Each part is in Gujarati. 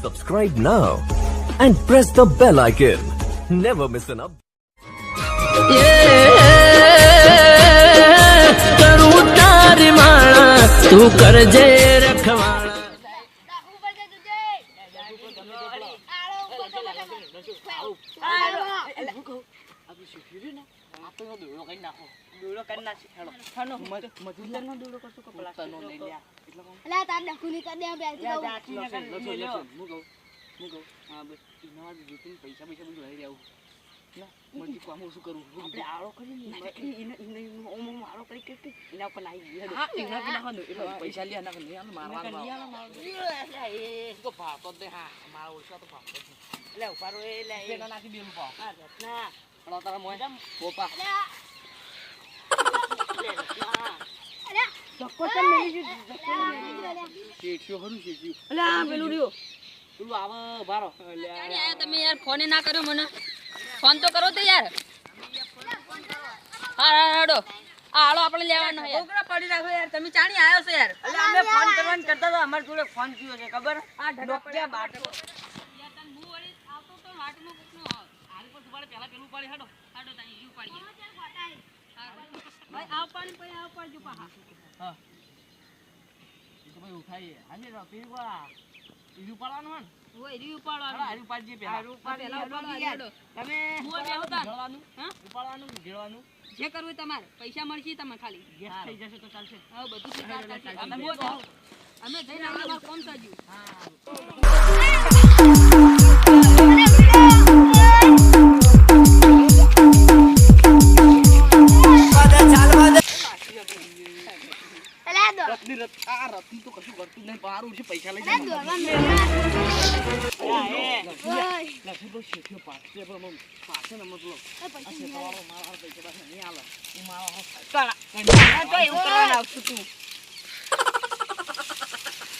Subscribe now and press the bell icon. Never miss an update. કરું તારી માળા તું કરજે રખવાળા તમે યાર ફોન ના કર્યો મને ફોન તો કરો તો યાર હા હાડો હાલો આપણે લેવાનો યાર ઓગરા પડી રાખો યાર તમે ચાણી આયો છો યાર એટલે અમે ફોન કરવાનું કરતા તો અમાર જોડે ફોન થયો છે ખબર આ ઢગા બાટો યાર તન મુ વળી આવતો તો વાટમાં કોકનો હાલ પર સુવાડે પહેલા પેલું પાડી હાડો હાડો તાઈ યુ પાડીએ ભાઈ આવ પાણી પછી આવ પાડજો પાહા હા તો ભાઈ ઉઠાઈએ હાલે રો પીર વાળા ઈરુ પાડવાનું હન ઓય ઈરુ પાડવાનું હારું પાડજે પહેલા હારું પાડવાનું યાર તમે મો બેહતા ગળવાનું હા ઉપાડવાનું ગેળવાનું જે કરવું તમારે પૈસા મળશે તમને ખાલી ગેસ થઈ જશે તો ચાલશે હા બધું છે અમે મો જાવ અમે જઈને અમાર કોમ સાજ્યું રત્ની તો કશું કરતું નહીં પારું છે પૈસા લઈ જાય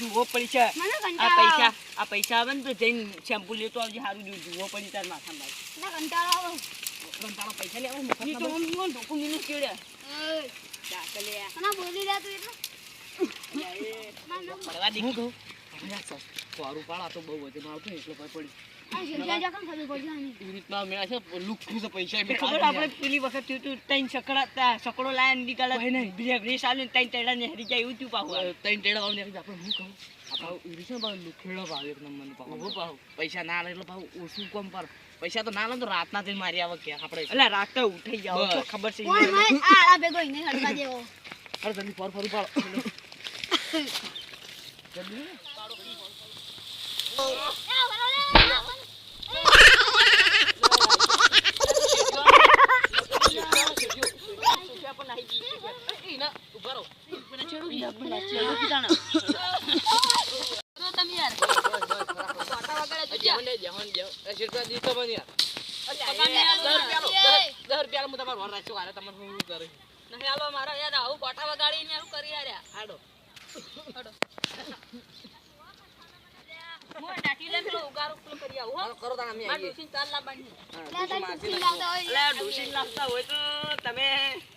જુઓ પૈસા આ પૈસા આવે ને તો જઈને શેમ્પુ લેતો આવજે સારું જુઓ પડી તાર માથા કંટાળો પૈસા લેવા ઢોકું મીનું કેળ્યા બોલી રહ્યા તું પૈસા ના એટલે ભાવ ઓછું કોમ પર પૈસા તો ના લે તો રાત ના જઈને મારી આવે કે આપડે એટલે રાત તો ઉઠાઈ જાવ ખબર છે જલ્દી ફરું પાડો મારા યાર આવું કોઠા વગાડી ને કરી યાર હાડો હાડો મો ડાટી લે પેલો ઉગારો પેલો કરી આવું હો કરો તાણ અમે આવીએ ડોસીન ચાલ લાવવાની લે ડોસીન લાવતા હોય તો તમે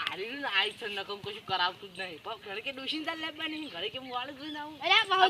આરીનું આઈ છે નકમ કશું કરાવતું જ નહીં પણ ઘરે કે ડોસીન ચાલ લાવવાની ઘરે કે હું વાળ જોઈને આવું અરે બાહુ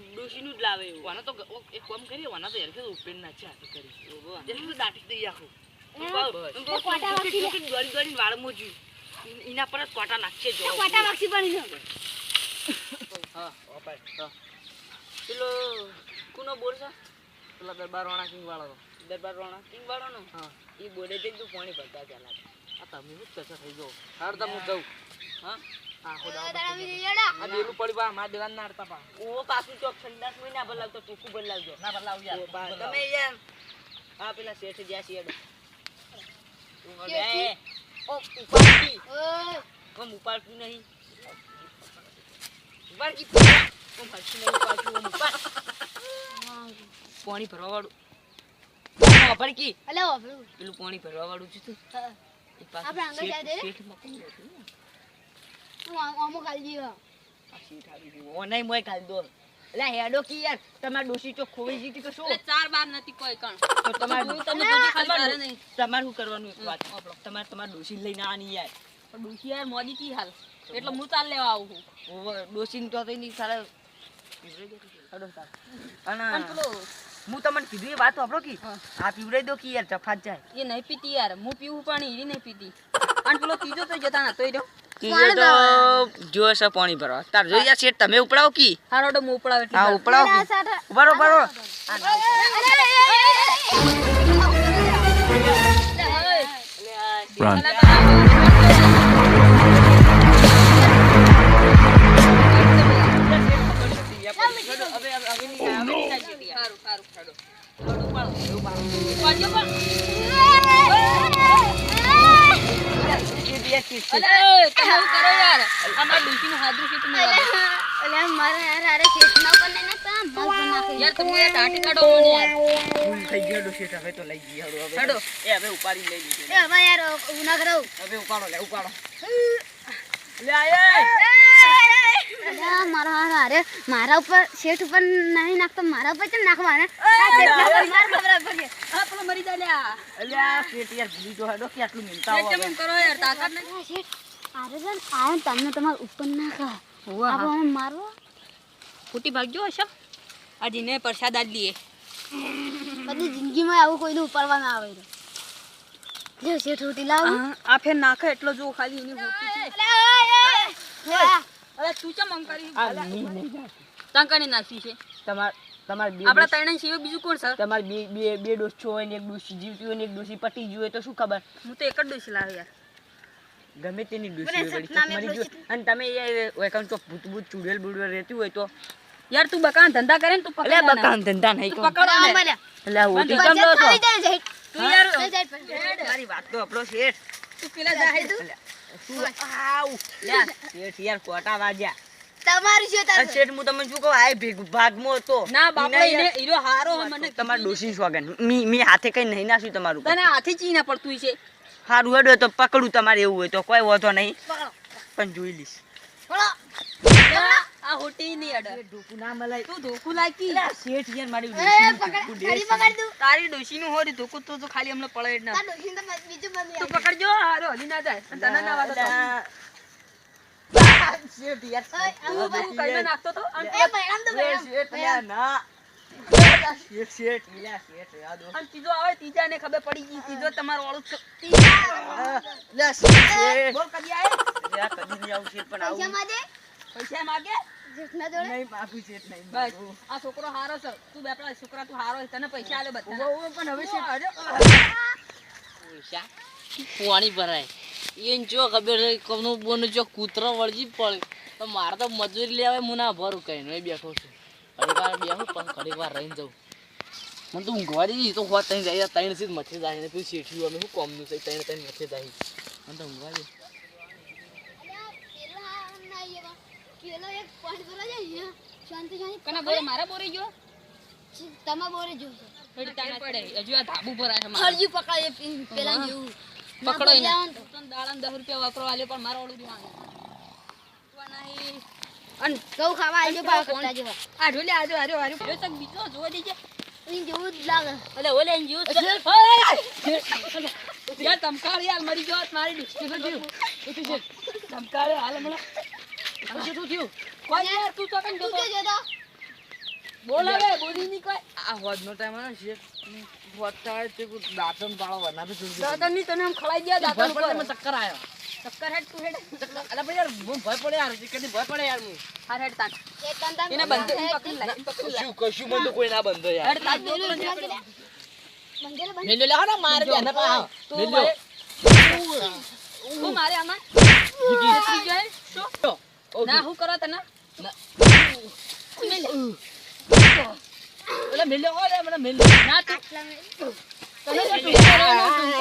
ડોસીનું જ લાવે વાના તો એક કામ કરીએ વાના તો યાર કે ઉપેન ના છે આ કરી એટલે ડાટી દઈ આખું કોટા વાકી ગોળી ગોળી વાળ મોજી ઇના પર કોટા નાખશે જો કોટા વાકી બની જો હા ઓપાય હા પેલો કોનો બોલ છે પેલા દરબારવાળા કિંગ વાળો નો હા ઈ બોલે દે તું પાણી ભરતા ચાલા આ તમે હું કચા થઈ ગયો હાર તો હું દઉં હા આ ખોદા આ બેલું પડી બા માર દેવાન ના હરતા પા ઓ પાછું ચોક ઠંડા સુઈ ના બદલાવ તો ટૂકું બદલાવજો ના બદલાવ યાર તમે યાર આ પેલા શેઠ જ્યા છે એડો ઓ ઉપાડી ઓય કોમ ઉપાડતું નહીં ઉપાડ કી કોમ ફાસી નહીં ઉપાડતું ઉપાડ પાણી ભરવા વાળું ઉપાડ કી અલે ઓફરું પેલું પાણી ભરવા વાળું છે તું હા આપણે આંગળ જાય દે શેઠ માં કોણ હતું હું આમો કાલ દીવા આ શેઠ આવી ગયો ઓ નહીં મોય કાલ દો લે હેડો કી યાર તમાર ડોસી તો ખોઈ જીતી કે શું ચાર બાર નથી કોઈ કણ તો તમાર તમે બધી ખાલી કરે નહીં તમાર શું કરવાનું એક વાત તમાર ડોસી લઈને આની યાર પણ ડોસી યાર મોદી કી હાલ એટલે હું ચાલ લેવા આવું છું ડોસી તો નહીં સારા અને અને પેલો હું તમને કીધું એ વાત વાપરો કી હા. આ પીવડાઈ દો કે યાર જફાત જાય એ નહીં પીતી યાર હું પીવું પાણી એ નહીં પીતી અને પેલો ત્રીજો તો જતા નતો એ રહ્યો ત્રીજો તો જો છે પાણી ભરવા તાર જોઈ યાર શેઠ તમે ઉપડાવો કી હારો તો હું ઉપડાવ એટલે હા ઉપડાવો કી ઉભારો ઉભારો Run. થઈ ગયો ડો શેઠ હવે તો લઈ ગઈ હડો હવે હેડો. એ હવે ઉપાડી લઈ લીધી હવે ઉપાડો લે ઉપાડો લે આયે મારા ઉપર શેઠ ઉપર નહીં નાખતો મારા ઉપર કેમ નાખવાના મરી જાય લ્યા. અલ્યા શેઠ યાર ભૂલી તો હેડો કે આટલું મિલતા શેઠ હોય કેમ એમ કરો યાર તાકાત નહીં. શેઠ આરે છે ને આને તમને તમારા ઉપર નાખા આવો આમ મારો ફૂટી ભાગજો હશે આજે ને પ્રસાદ આજ લઈએ બધી જિંદગીમાં આવું કોઈનું ઉપાડવા ના આવે લે શેઠ રોટી લાવ આ ફેર નાખે એટલો જો ખાલી એની હોતી છે. અરે તું ચમ આમ કરી આ નહીં નહીં તાંકાની નાસી છે તમાર તમાર બે આપડા ત્રણે સિવાય બીજું કોણ સર તમાર બે બે બે ડોસી હોય ને એક ડોસી જીવતી હોય ને એક ડોસી પટી ગઈ હોય તો શું ખબર હું તો એક જ ડોસી લાવ્યો યાર ગમે તેની ડોસી હોય વળી ચોક મરી ગયો અને તમે એ એકાઉન્ટ ચોક ભૂત ભૂત ચૂડેલ બુડેલ રહેતી હોય તો યાર તું બકાન ધંધા કરે ને તું પકડ અલ્યા બકાન ધંધા નહીં તું કહું પકડો ને અલ્યા હોટી બંધ કેમ લો છો તું યાર મારી વાત તો આપણો શેઠ તું પેલા જાહેર શું આવ લ્યા શેઠ યાર કોટા વાગ્યા તમારું છે આ શેઠ હું તમને શું કહું આ ભાગમાં હતો ના બાપડો ઈને એને હીરો હારો હે મને તમાર ડોસી સ્વાગન મી હાથે કઈ નહીં નાખ્યું તમારું તને હાથી ચીના પડતું છે હારું હેડો તો પકડું તમારે એવું હોય તો કોઈ વાંધો નહીં પણ જોઈ લઈશ આ હોટી ની અડર ઢોકું ના મલાય તું ધોકું લાગી શેઠ યાર મારી તારી ડોશી નું હોય ધોકું તો ખાલી હમણાં પડે જ ના તું પકડજો હારો હલી ના જાય અને તને ના વાતો શેઠ યાર તું કઈને નાખતો તો અને શેઠ યાર ના શેઠ શેઠ ઈલા શેઠ યાદ અને ત્રીજો આવે ત્રીજા ને ખબર પડી ગઈ ત્રીજો તમારો વાળું છે. લા શેઠ બોલ કદી આવે યાર કદી નહીં આવું શેઠ પણ આવું પૈસા માગે નહીં માફી શેઠ નહીં બસ આ છોકરો હારો છે તું બેપડા છોકરા તું હારો છે તને પૈસા આલે બધા પણ હવે શેઠ પાણી ભરાય એને જો ખબર છે કોનું બોન જો કૂતરો વળજી પડે તો મારે તો મજૂરી લેવાય હું ના ભરું કઈ નહીં બેઠો છું ઘડી વાર બેહું પણ ઘડી વાર રહીને જાઉં મને તો ઊંઘવા દે તો હોત ત્રણ જાય ત્રણ સીધ મચ્છી જાય ને પછી શેઠ્યું અમે શું કોમનું છે ત્રણ ત્રણ મચ્છી જાય મને તો ઊંઘવા દે કના બોરે મારા બોરે ગયો તમા બોરે જોશે થોડી તાકાત પડે હજુ આ ધાબુ ભરાય છે મારે ફરજી પકડાય પેલા જેવું પકડો એને તને દાડા 10 રૂપિયા વાપરો આલે પણ મારો ઓલું દીવાનું અન કઉ ખાવા આવજો પા કોટા જેવા આ ઢોલે આજો આર્યો આર્યો જો તક બીજો જોવા દેજે ઈ જેવું જ લાગે અલે ઓલે એન જીવ યાર તમકાર યાર મરી ગયો મારી ડિસ્ટ્રિક્ટ થયું તમકાર હાલ મને શું થયું કોઈ યાર તું તો કન તું કે જતો બોલ હવે બોલી ની કોઈ આ હોદનો ટાઈમ આવે છે હોતા તે દાંતન પાળો વના તો જોઈ દાતન ની તને આમ ખળાઈ ગયા દાતન ઉપર મને ચક્કર આવ્યો ચક્કર હેડ તું હેડ અલા ભાઈ યાર હું ભય પડે યાર કદી ભય પડે યાર હું હાર હેડ તાન એ તન તન એને બંધ પકડી લે પકડી લે શું કશું મને કોઈ ના બંધો યાર હેડ તાન બંધેલો મેલ્યો લે હા માર દે ને પા તું મેલ્યો તું મારે આમાં જીતી જાય શું ના હું કરો તને એટલે મેલ્યો ઓલે મને મેલ્યો ના તું આટલા મે તને તો તું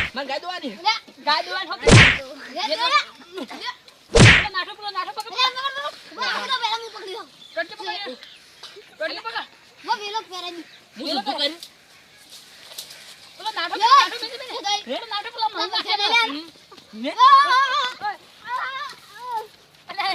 મને ગાય દોવાની ગાય દોવાન હો રે નાઠો પેલો નાઠો પકડ પેલા હું પકડી દઉં દોડી પકડ વો વેલો પહેરાની હું શું કર્યું પેલો નાટક લે, નાટક બેસી બેસી. ઉદય. રેડ નાટક પેલા મને મામા ખેલે લે. ને અલે